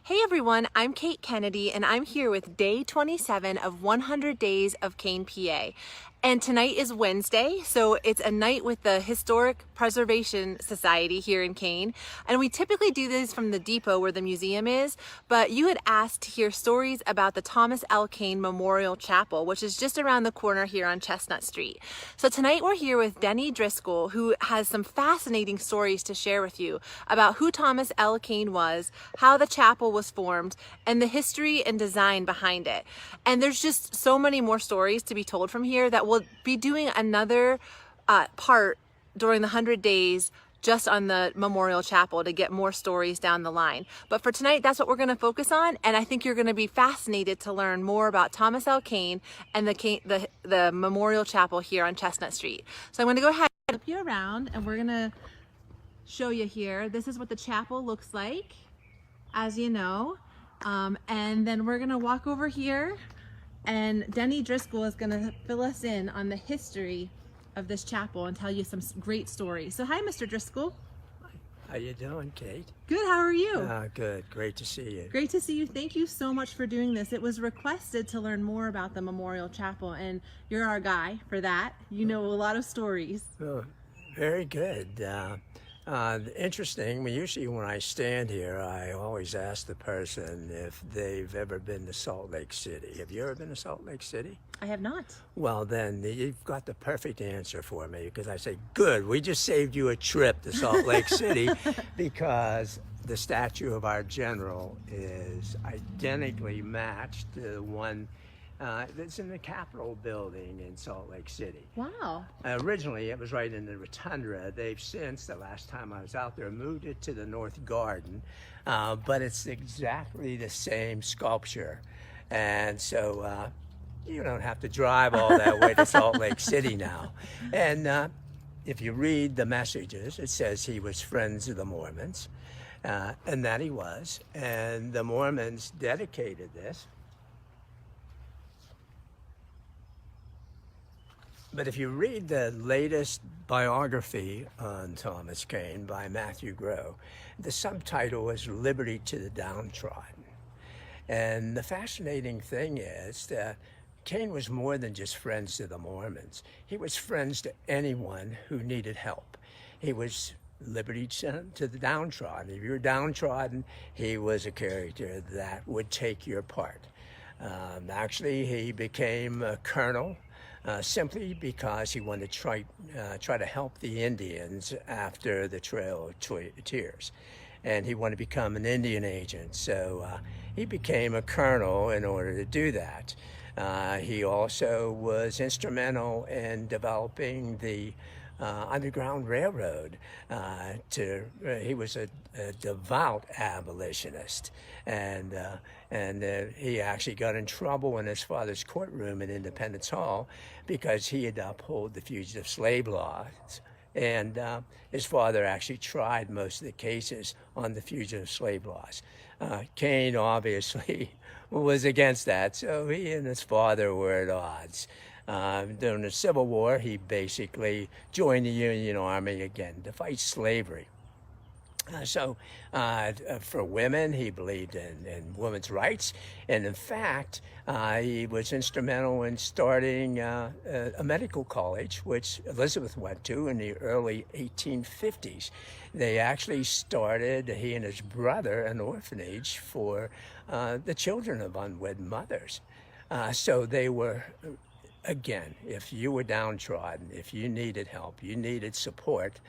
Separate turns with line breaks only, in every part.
Hey everyone, I'm Kate Kennedy and I'm here with day 27 of 100 Days of Kane, PA. And tonight is Wednesday, so it's a night with the Historic Preservation Society here in Kane. And we typically do this from the depot where the museum is, but you had asked to hear stories about the Thomas L. Kane Memorial Chapel, which is just around the corner here on Chestnut Street. So tonight we're here with Denny Driscoll, who has some fascinating stories to share with you about who Thomas L. Kane was, how the chapel was formed, and the history and design behind it. And there's just so many more stories to be told from here that we'll be doing another part during the 100 days just on the Memorial Chapel to get more stories down the line. But for tonight, that's what we're going to focus on, and I think you're going to be fascinated to learn more about Thomas L. Kane and the Memorial Chapel here on Chestnut Street. So I'm going to go ahead and flip you around, and we're going to show you here. This is what the chapel looks like, as you know. And then we're gonna walk over here and Denny Driscoll is gonna fill us in on the history of this chapel and tell you some great stories. So hi, Mr. Driscoll.
How you doing, Kate?
Good, how are you?
Good, great to see you.
Great to see you. Thank you so much for doing this. It was requested to learn more about the Memorial Chapel, and you're our guy for that. You know a lot of stories.
Oh, very good. Interesting, usually when I stand here, I always ask the person if they've ever been to Salt Lake City. Have you ever been to Salt Lake City?
I have not.
Well, then you've got the perfect answer for me, because I say, good, we just saved you a trip to Salt Lake City, because the statue of our general is identically matched to the one that's in the Capitol building in Salt Lake City.
Wow.
Originally, it was right in the Rotunda. They've since, the last time I was out there, moved it to the North Garden, but it's exactly the same sculpture. And so you don't have to drive all that way to Salt Lake City now. And if you read the messages, it says he was friends of the Mormons, and that he was. And the Mormons dedicated this. But if you read the latest biography on Thomas Kane by Matthew Grow, the subtitle is Liberty to the Downtrodden. And the fascinating thing is that Kane was more than just friends to the Mormons. He was friends to anyone who needed help. He was liberty to the downtrodden. If you were downtrodden, he was a character that would take your part. Actually, he became a colonel simply because he wanted to try to help the Indians after the Trail of Tears. And he wanted to become an Indian agent, so he became a colonel in order to do that. He also was instrumental in developing the Underground Railroad. He was a devout abolitionist, and he actually got in trouble in his father's courtroom in Independence Hall because he had upheld the fugitive slave laws. And his father actually tried most of the cases on the fugitive slave laws. Kane obviously was against that, so he and his father were at odds. During the Civil War, he basically joined the Union Army again to fight slavery. For women, he believed in women's rights, and in fact, he was instrumental in starting a medical college, which Elizabeth went to in the early 1850s. They actually started, he and his brother, an orphanage for the children of unwed mothers. So they were, again, if you were downtrodden, if you needed help, you needed support,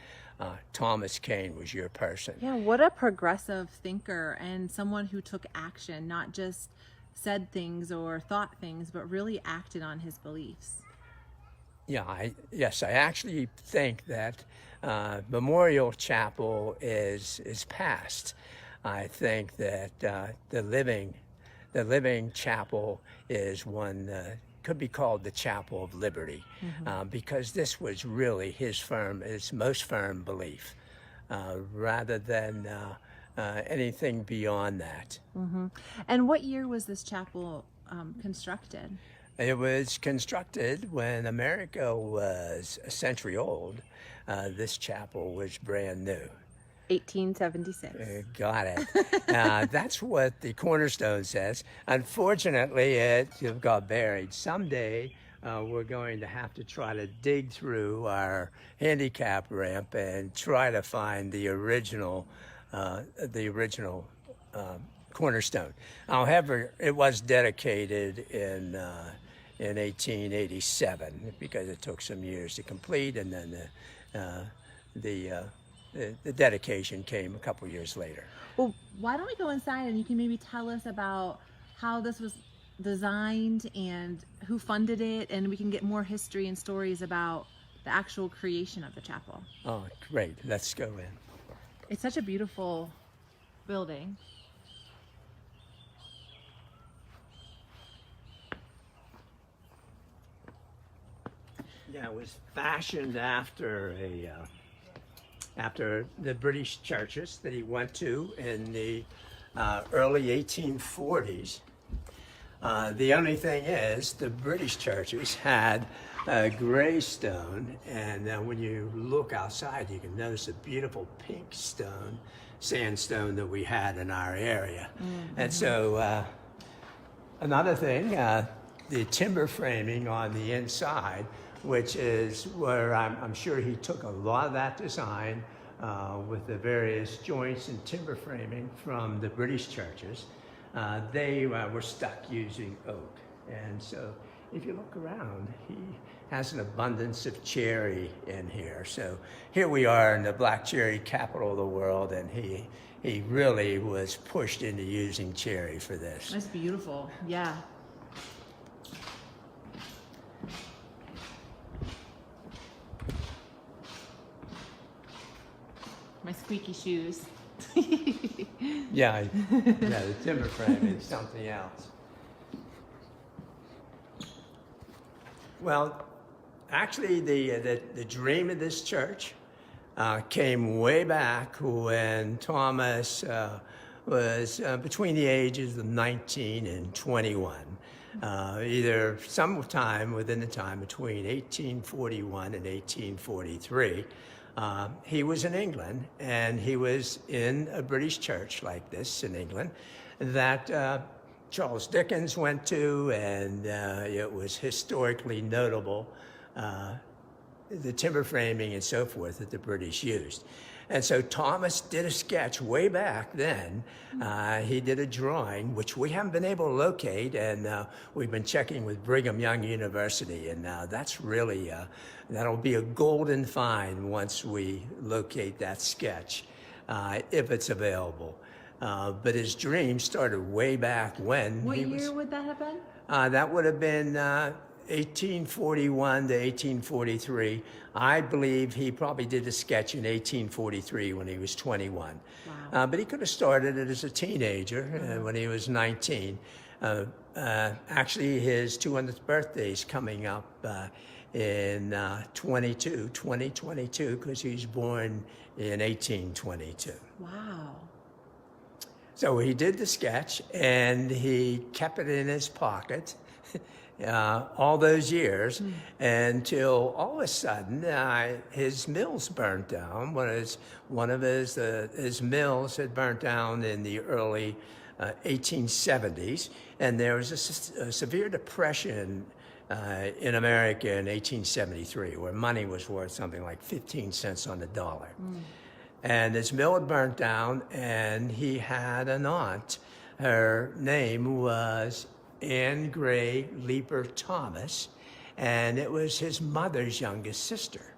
Thomas Kane was your person.
Yeah, what a progressive thinker and someone who took action, not just said things or thought things, but really acted on his beliefs.
Yeah, I actually think that Memorial Chapel is past. I think that the living chapel is one could be called the Chapel of Liberty, because this was really his most firm belief, rather than anything beyond that.
And what year was this chapel constructed?
It was constructed when America was a century old. This chapel was brand new.
1876.
Got it. That's what the cornerstone says. Unfortunately, it got buried. Someday, we're going to have to try to dig through our handicap ramp and try to find the original cornerstone. However, it was dedicated in 1887 because it took some years to complete, and then the dedication came a couple years later.
Well, why don't we go inside and you can maybe tell us about how this was designed and who funded it, and we can get more history and stories about the actual creation of the chapel.
Oh, great. Let's go in.
It's such a beautiful building.
Yeah, it was fashioned after after the British churches that he went to in the early 1840s. The only thing is, the British churches had a gray stone, and when you look outside, you can notice a beautiful pink stone, sandstone that we had in our area. Mm-hmm. And so, another thing, the timber framing on the inside, which is where I'm sure he took a lot of that design with the various joints and timber framing from the British churches. They were stuck using oak. And so if you look around, he has an abundance of cherry in here. So here we are in the black cherry capital of the world, and he really was pushed into using cherry for this.
That's beautiful, yeah. My squeaky shoes.
Yeah, the timber frame is something else. Well, actually, the dream of this church came way back when Thomas was between the ages of 19 and 21. Either sometime within the time between 1841 and 1843. He was in England, and he was in a British church like this in England that Charles Dickens went to, and it was historically notable, the timber framing and so forth that the British used. And so Thomas did a sketch way back then. He did a drawing, which we haven't been able to locate, and we've been checking with Brigham Young University, and that's really, that'll be a golden find once we locate that sketch, if it's available. But his dream started way back when.
What year would that have been?
That would have been 1841 to 1843. I believe he probably did a sketch in 1843 when he was 21. Wow. But he could have started it as a teenager when he was 19. Actually, his 200th birthday is coming up in 2022, because he was born in 1822.
Wow.
So he did the sketch, and he kept it in his pocket all those years until all of a sudden his mills burnt down. One of his mills had burnt down in the early 1870s, and there was a severe depression in America in 1873, where money was worth something like 15 cents on the dollar. And his mill had burnt down, and he had an aunt. Her name was Anne Gray Leeper Thomas, and it was his mother's youngest sister.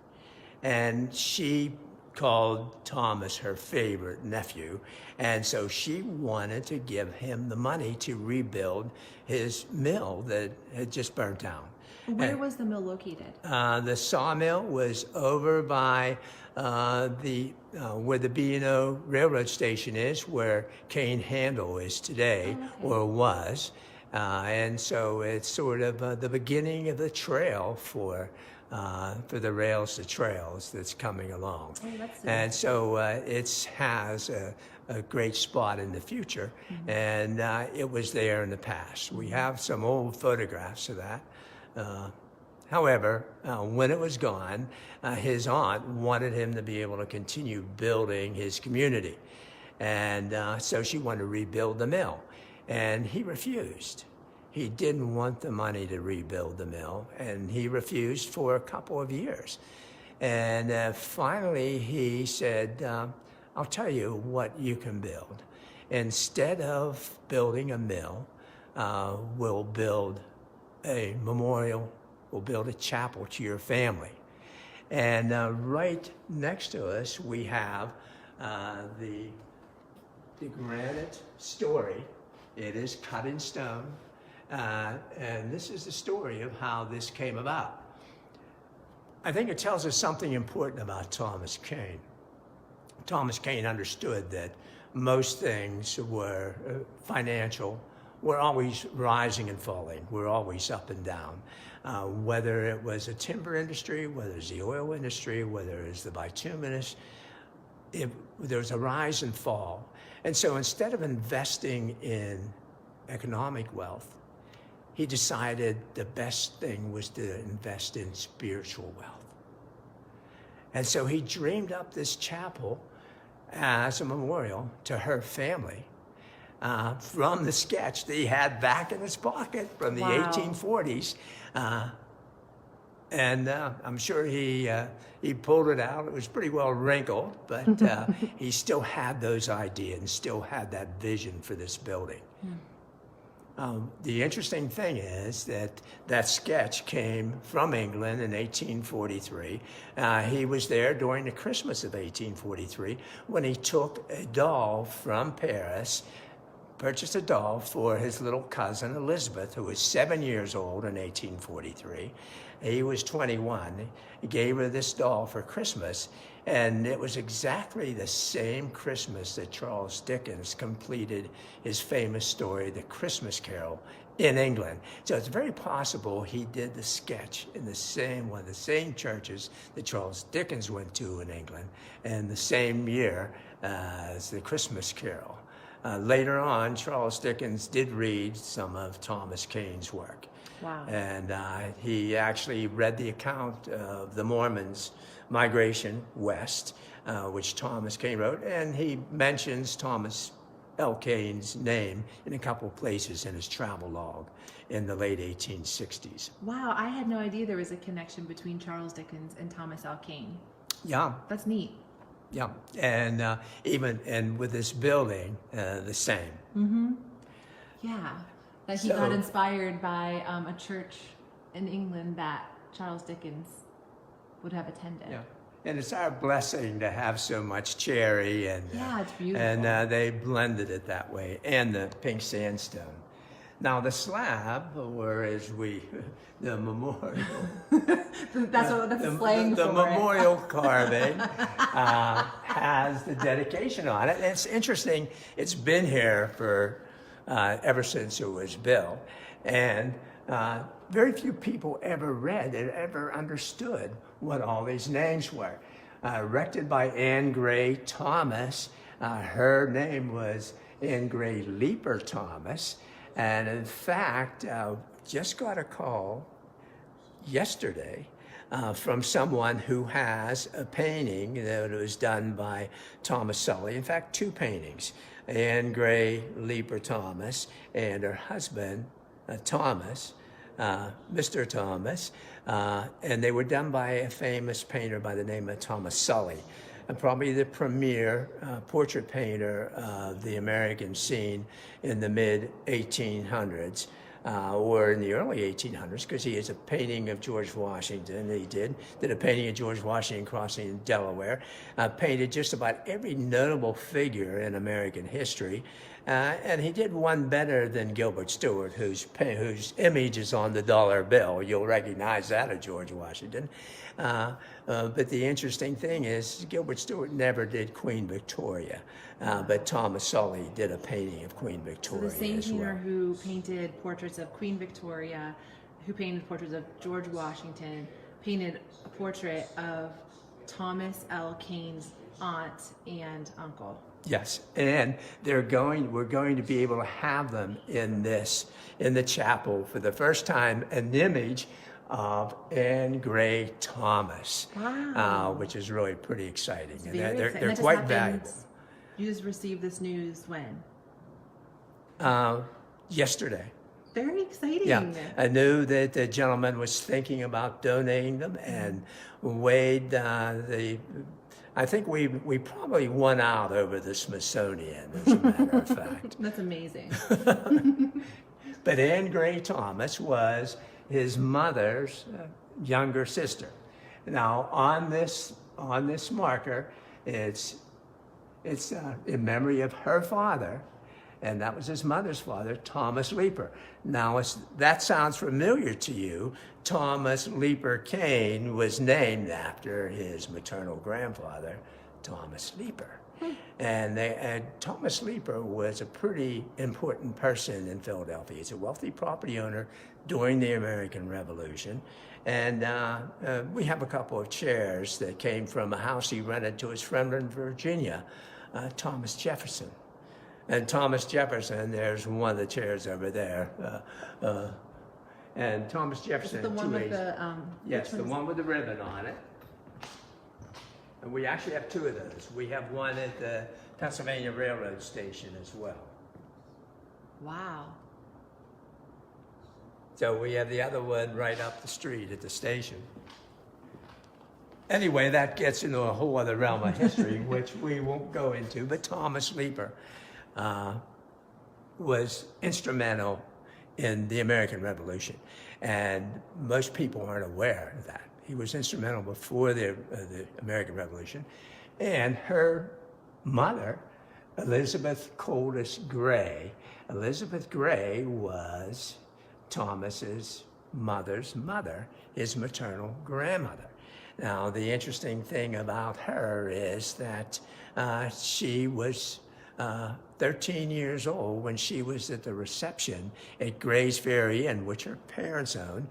And she called Thomas her favorite nephew, and so she wanted to give him the money to rebuild his mill that had just burnt down.
Where was the mill located?
The sawmill was over by where the B&O railroad station is, where Kane Handle is today, or was. And so it's sort of the beginning of the trail for the rails to trails that's coming along. Oh, and so it has a great spot in the future, and it was there in the past. We have some old photographs of that. However, when it was gone, his aunt wanted him to be able to continue building his community. And so she wanted to rebuild the mill. And he refused. He didn't want the money to rebuild the mill, and he refused for a couple of years. And finally he said, I'll tell you what you can build. Instead of building a mill, we'll build a memorial, we'll build a chapel to your family. And right next to us, we have the granite story. It is cut in stone. And this is the story of how this came about. I think it tells us something important about Thomas Kane. Thomas Kane understood that most things were financial, were always rising and falling, were always up and down. Whether it was a timber industry, whether it's the oil industry, whether it's the bituminous, there was a rise and fall. And so instead of investing in economic wealth, he decided the best thing was to invest in spiritual wealth. And so he dreamed up this chapel as a memorial to her family from the sketch that he had back in his pocket from the 1840s. And I'm sure he pulled it out. It was pretty well wrinkled, but he still had those ideas and still had that vision for this building. The interesting thing is that sketch came from England in 1843. He was there during the Christmas of 1843 when he took a doll from Paris, purchased a doll for his little cousin Elizabeth, who was 7 years old in 1843. He was 21. He gave her this doll for Christmas, and it was exactly the same Christmas that Charles Dickens completed his famous story, The Christmas Carol, in England. So it's very possible he did the sketch in the same one of the same churches that Charles Dickens went to in England, and the same year as The Christmas Carol. Later on, Charles Dickens did read some of Thomas Kane's work.
Wow.
And he actually read the account of the Mormons' migration west, which Thomas Kane wrote, and he mentions Thomas L. Kane's name in a couple of places in his travel log in the late 1860s.
Wow, I had no idea there was a connection between Charles Dickens and Thomas L. Kane.
Yeah.
That's neat.
Yeah, and even with this building, the same.
Mm-hmm. Yeah, that he got inspired by a church in England that Charles Dickens would have attended.
Yeah, and it's our blessing to have so much cherry, and
yeah, it's beautiful.
And they blended it that way, and the pink sandstone. Now the slab, or as the memorial.
That's slang
the
for
memorial carving has the dedication on it. And it's interesting, it's been here for ever since it was built. And very few people ever read and ever understood what all these names were. Erected by Anne Gray Thomas. Her name was Anne Gray Leaper Thomas. And in fact, just got a call yesterday from someone who has a painting that was done by Thomas Sully. In fact, two paintings, Anne Gray Leaper Thomas and her husband, Thomas, Mr. Thomas, and they were done by a famous painter by the name of Thomas Sully. Probably the premier portrait painter of the American scene in the mid-1800s, or in the early 1800s, because he is a painting of George Washington. He did a painting of George Washington crossing in Delaware, painted just about every notable figure in American history. And he did one better than Gilbert Stuart, whose image is on the dollar bill. You'll recognize that of George Washington. But the interesting thing is Gilbert Stuart never did Queen Victoria, but Thomas Sully did a painting of Queen Victoria.
So the same
as
painter
well.
who painted portraits of Queen Victoria, who painted portraits of George Washington, painted a portrait of Thomas L. Kane's aunt and uncle.
Yes, and we're going to be able to have them in the chapel for the first time, an image of Anne Gray Thomas,
Wow.
which is really pretty exciting. And
Very
they're,
exciting.
they're
That just
quite
happened-
valuable.
You just received this news when?
Yesterday.
Very exciting.
Yeah, I knew that the gentleman was thinking about donating them, and Wade, I think we probably won out over the Smithsonian, as a matter of fact.
That's amazing.
But Anne Gray Thomas was his mother's younger sister. Now, on this marker, it's in memory of her father, and that was his mother's father, Thomas Leeper. Now, that sounds familiar to you. Thomas Leeper Kane was named after his maternal grandfather, Thomas Leeper. And Thomas Leeper was a pretty important person in Philadelphia. He's a wealthy property owner during the American Revolution. And we have a couple of chairs that came from a house he rented to his friend in Virginia, Thomas Jefferson. And Thomas Jefferson, there's one of the chairs over there. And Thomas Jefferson.
The one with the
yes, the one with the ribbon on it. And we actually have two of those. We have one at the Pennsylvania Railroad Station as well.
Wow.
So we have the other one right up the street at the station. Anyway, that gets into a whole other realm of history, which we won't go into, but Thomas Leeper was instrumental in the American Revolution, and most people aren't aware of that. He was instrumental before the American Revolution, and her mother, Elizabeth Coldus Gray. Elizabeth Gray was Thomas's mother's mother, his maternal grandmother. Now, the interesting thing about her is that she was 13 years old when she was at the reception at Gray's Ferry Inn, which her parents owned,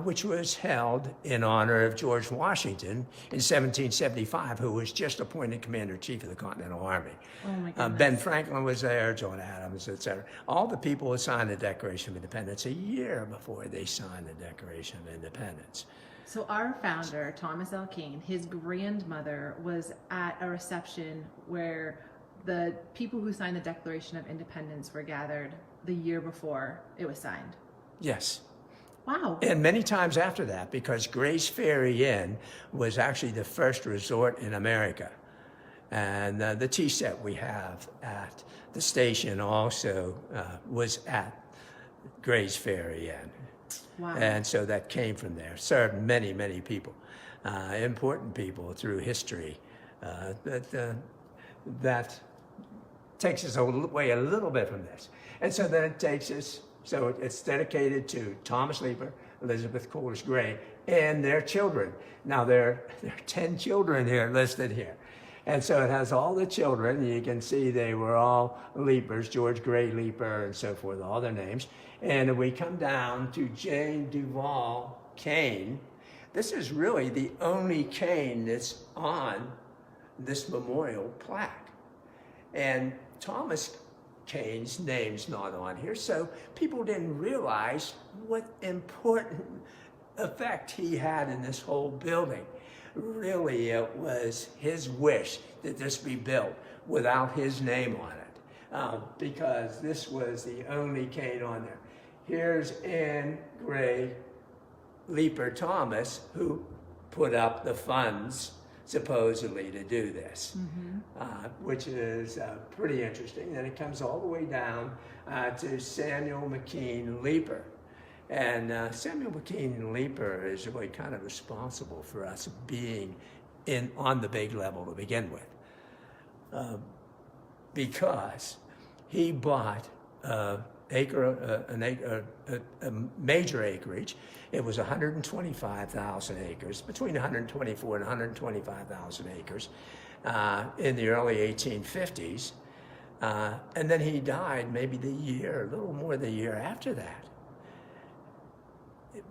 which was held in honor of George Washington in 1775, who was just appointed Commander-in-Chief of the Continental Army.
Oh my goodness.
Ben Franklin was there, John Adams, etc. All the people who signed the Declaration of Independence a year before they signed the Declaration of Independence.
So our founder, Thomas L. Kane, his grandmother was at a reception where the people who signed the Declaration of Independence were gathered the year before it was signed.
Yes.
Wow.
And many times after that, because Gray's Ferry Inn was actually the first resort in America. And the tea set we have at the station also was at Gray's Ferry Inn.
Wow.
And so that came from there, served many, many people, important people through history. That takes us away a little bit from this. And so then it takes us, so it's dedicated to Thomas Leeper, Elizabeth Coolidge Gray, and their children. Now there are 10 children here listed here. And so it has all the children. You can see they were all Leepers, George Gray Leeper and so forth, all their names. And we come down to Jane Duval Kane. This is really the only Kane that's on this memorial plaque. And Thomas Kane's name's not on here, so people didn't realize what important effect he had in this whole building. Really, it was his wish that this be built without his name on it, because this was the only Kane on there. Here's Anne Gray Leeper Thomas, who put up the funds supposedly to do this, which is pretty interesting. Then it comes all the way down to Samuel McKean Leeper. And Samuel McKean Leeper is really kind of responsible for us being on the big level to begin with, because he bought a major acreage. It was 125,000 acres, between 124 and 125,000 acres in the early 1850s. And then he died maybe a little more than a year after that.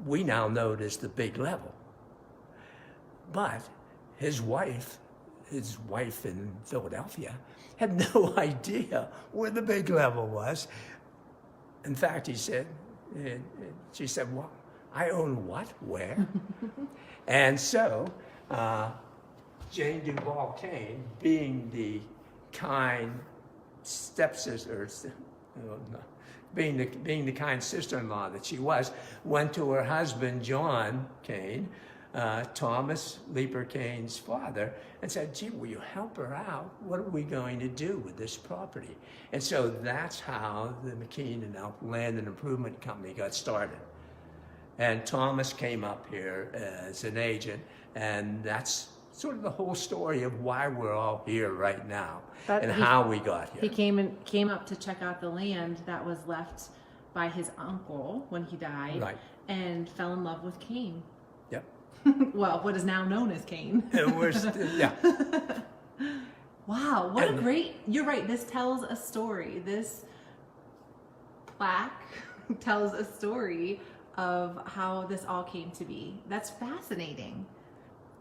We now know it as the Big Level. But his wife in Philadelphia, had no idea where the Big Level was. In fact, she said, well, I own what? Where? And so, Jane Duval Kane, being the kind stepsister, being the kind sister-in-law that she was, went to her husband, John Kane, Thomas Leaper Kane's father, and said, gee, will you help her out? What are we going to do with this property? And so that's how the McKean and Elk Land and Improvement Company got started. And Thomas came up here as an agent, and that's sort of the whole story of why we're all here right now how we got here.
He came up to check out the land that was left by his uncle when he died,
right,
and fell in love with Kane.
Yep.
Well, what is now known as Kane.
Yeah.
Wow, what a great, you're right, this tells a story. This plaque tells a story of how this all came to be. That's fascinating.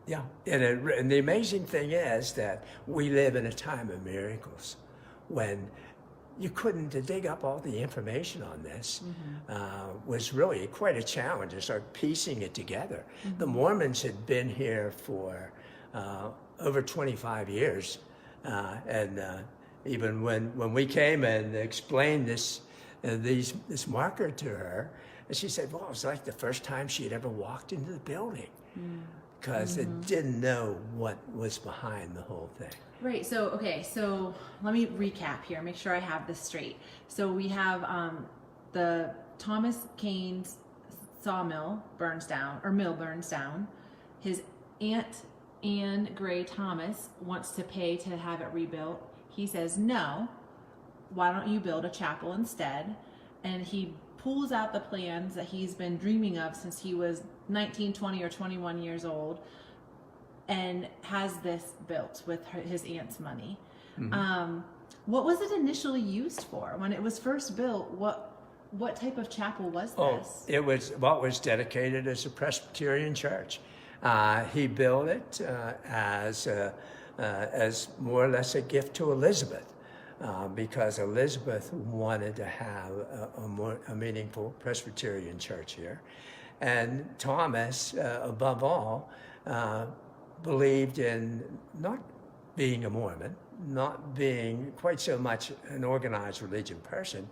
Yeah, and the amazing thing is that we live in a time of miracles when you couldn't, to dig up all the information on this was really quite a challenge to start piecing it together. The Mormons had been here for over 25 years, and even when we came and explained this marker to her, and she said, well, it was like the first time she had ever walked into the building, because it didn't know what was behind the whole thing.
Right, so, okay, so let me recap here, make sure I have this straight. So we have the Thomas Kane's sawmill burns down, or mill burns down. His aunt, Anne Gray Thomas, wants to pay to have it rebuilt. He says, no, why don't you build a chapel instead? And he pulls out the plans that he's been dreaming of since he was 19, 20, or 21 years old, and has this built with his aunt's money. What was it initially used for? When it was first built, what type of chapel was this?
It was what was dedicated as a Presbyterian church. He built it as more or less a gift to Elizabeth, because Elizabeth wanted to have a meaningful Presbyterian church here. And Thomas, above all, believed in not being a Mormon, not being quite so much an organized religion person,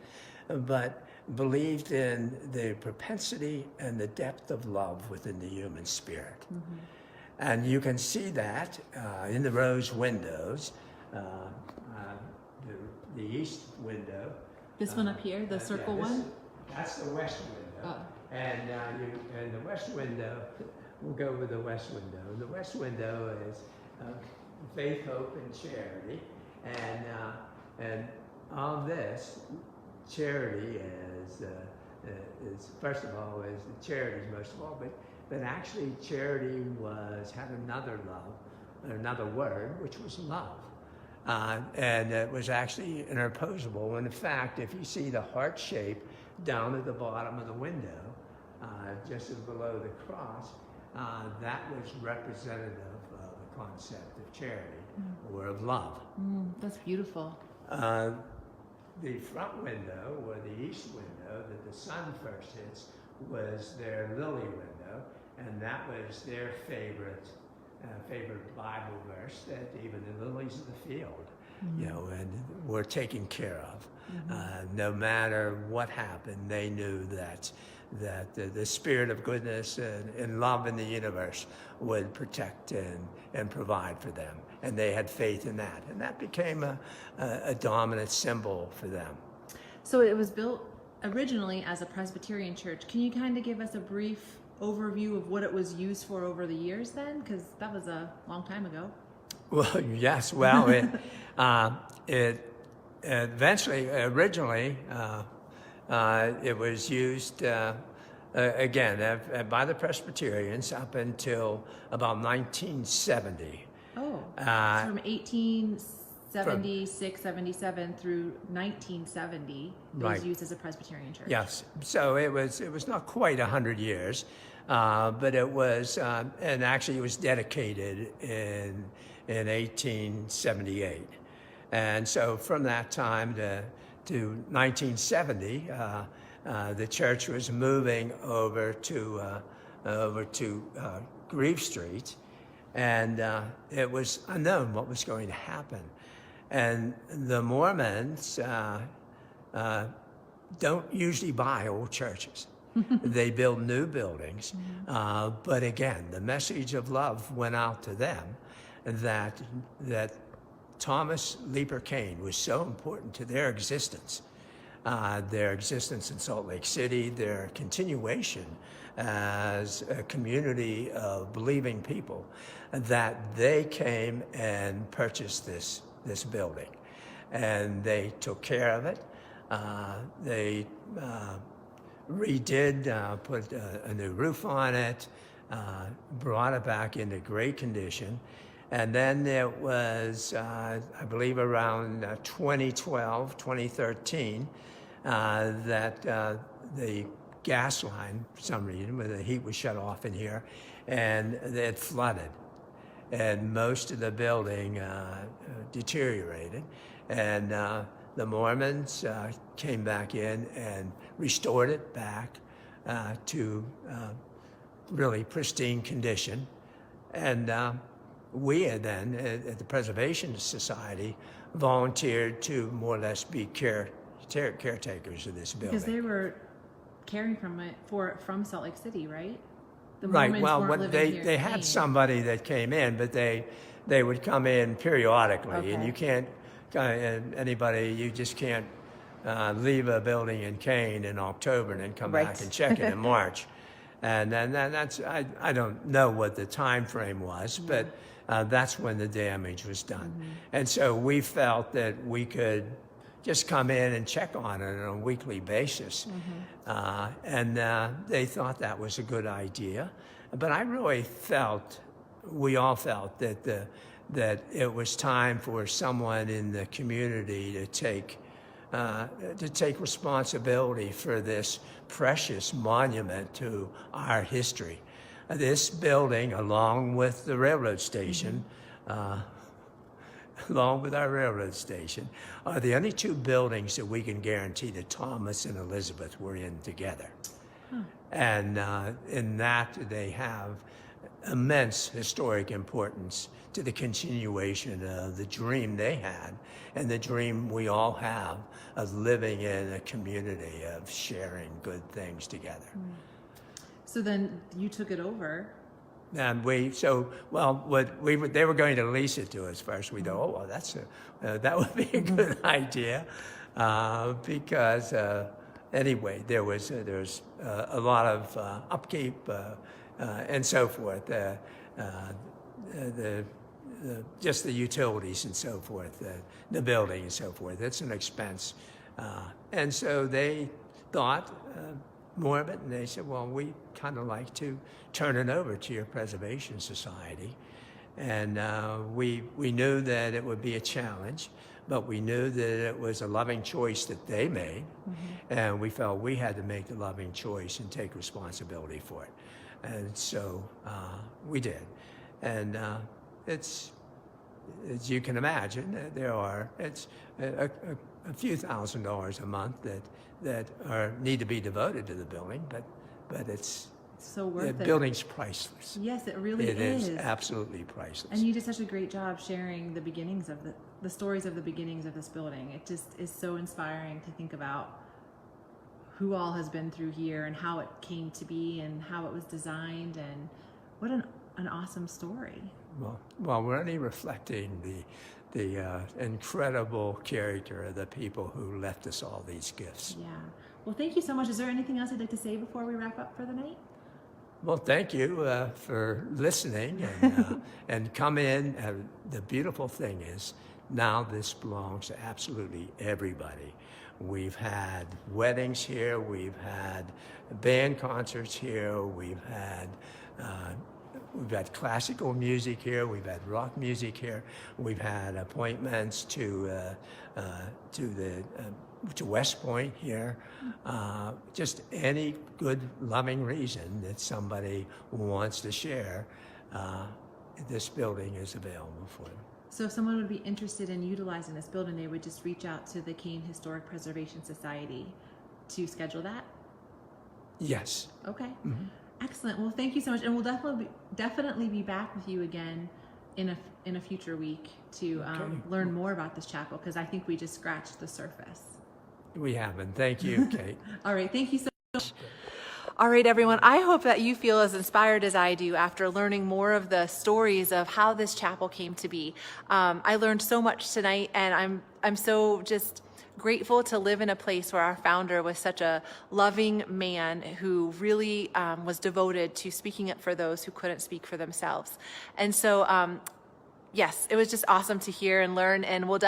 but believed in the propensity and the depth of love within the human spirit. And you can see that in the rose windows, the east window.
This one up here, the circle one?
That's the west window.
Oh.
And the west window, we'll go with the west window. The west window is faith, hope, and charity. And on this, charity is first of all, is the charities most of all, but actually charity had another word, which was love. And it was actually interposable. And in fact, if you see the heart shape down at the bottom of the window, just as below the cross, that was representative of the concept of charity or of love.
That's beautiful.
The front window, or the east window, that the sun first hits, was their lily window, and that was their favorite Bible verse, that even the lilies of the field, and were taken care of. No matter what happened, they knew that the spirit of goodness and love in the universe would protect and provide for them. And they had faith in that. And that became a dominant symbol for them.
So it was built originally as a Presbyterian church. Can you kind of give us a brief overview of what it was used for over the years then? Because that was a long time ago.
Well, yes. Well, it eventually, originally, it was used again by the Presbyterians up until about 1970.
Oh, so from 1876, 77 through 1970, it was used as a Presbyterian church.
Yes, so it was not quite 100 years, but it was, and actually it was dedicated in 1878. And so from that time to 1970, the church was moving over to Grieve Street, and it was unknown what was going to happen. And the Mormons don't usually buy old churches. They build new buildings. But again, the message of love went out to them that Thomas Leaper Kane was so important to their existence in Salt Lake City, their continuation as a community of believing people, that they came and purchased this building. And they took care of it. They redid, put a new roof on it, brought it back into great condition. And then it was, I believe, around 2012, 2013, that the gas line, for some reason, where the heat was shut off in here, and it flooded. And most of the building deteriorated. And the Mormons came back in and restored it back to really pristine condition. And we then, at the Preservation Society, volunteered to more or less be caretakers of this building.
Because they were caring from Salt Lake City, right? The
Right.
Mormons
Well,
weren't living here in
they had
Kane.
somebody that came in, but they would come in periodically,
Okay.
and you can't you just can't leave a building in Kane in October and then come
Right.
back and check it in March. And then that's I don't know what the time frame was, but that's when the damage was done. And so we felt that we could just come in and check on it on a weekly basis. And they thought that was a good idea. But I really felt, we all felt that it was time for someone in the community to take responsibility for this precious monument to our history. This building, along with the railroad station, along with our railroad station, are the only two buildings that we can guarantee that Thomas and Elizabeth were in together. And in that, they have immense historic importance to the continuation of the dream they had and the dream we all have of living in a community of sharing good things together.
So then you took it over.
And they were going to lease it to us first. We thought, oh, well, that would be a good idea, because anyway, there's a lot of upkeep and so forth, just the utilities and so forth, the building and so forth. It's an expense, and so they thought more of it, and they said, well, we kind of like to turn it over to your Preservation Society. And we knew that it would be a challenge, but we knew that it was a loving choice that they made, and we felt we had to make the loving choice and take responsibility for it. And so we did. And it's, as you can imagine, it's a few $1,000s a month that need to be devoted to the building, but it's
So worth it.
the building's priceless.
Yes, it really
It is absolutely priceless.
And you did such a great job sharing the beginnings of the stories of the beginnings of this building. It just is so inspiring to think about who all has been through here and how it came to be and how it was designed, and what an awesome story.
Well, we're only reflecting the incredible character of the people who left us all these gifts.
Yeah. Well, thank you so much. Is there anything else you'd like to say before we wrap up for the night?
Well, thank you for listening and come in. The beautiful thing is now this belongs to absolutely everybody. We've had weddings here. We've had band concerts here. We've had classical music here. We've had rock music here. We've had appointments to West Point here. Just any good, loving reason that somebody wants to share, this building is available for them.
So if someone would be interested in utilizing this building, they would just reach out to the Kane Historic Preservation Society to schedule that?
Yes.
Okay. Excellent. Well, thank you so much, and we'll definitely be back with you again in a future week to learn more about this chapel, because I think we just scratched the surface.
We haven't. Thank you, Kate.
All right. Thank you so much.
All right, everyone, I hope that you feel as inspired as I do after learning more of the stories of how this chapel came to be. I learned so much tonight, and I'm so just grateful to live in a place where our founder was such a loving man who really was devoted to speaking up for those who couldn't speak for themselves. And so, yes, it was just awesome to hear and learn, and we'll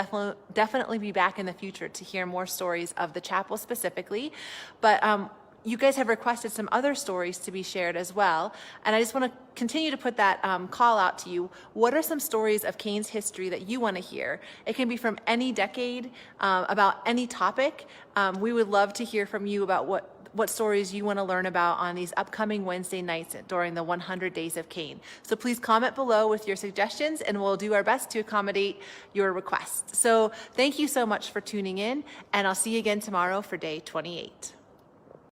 definitely be back in the future to hear more stories of the chapel specifically. But you guys have requested some other stories to be shared as well, and I just want to continue to put that call out to you. What are some stories of Kane's history that you want to hear? It can be from any decade, about any topic. We would love to hear from you about what stories you want to learn about on these upcoming Wednesday nights during the 100 Days of Kane. So please comment below with your suggestions, and we'll do our best to accommodate your requests. So thank you so much for tuning in, and I'll see you again tomorrow for day 28.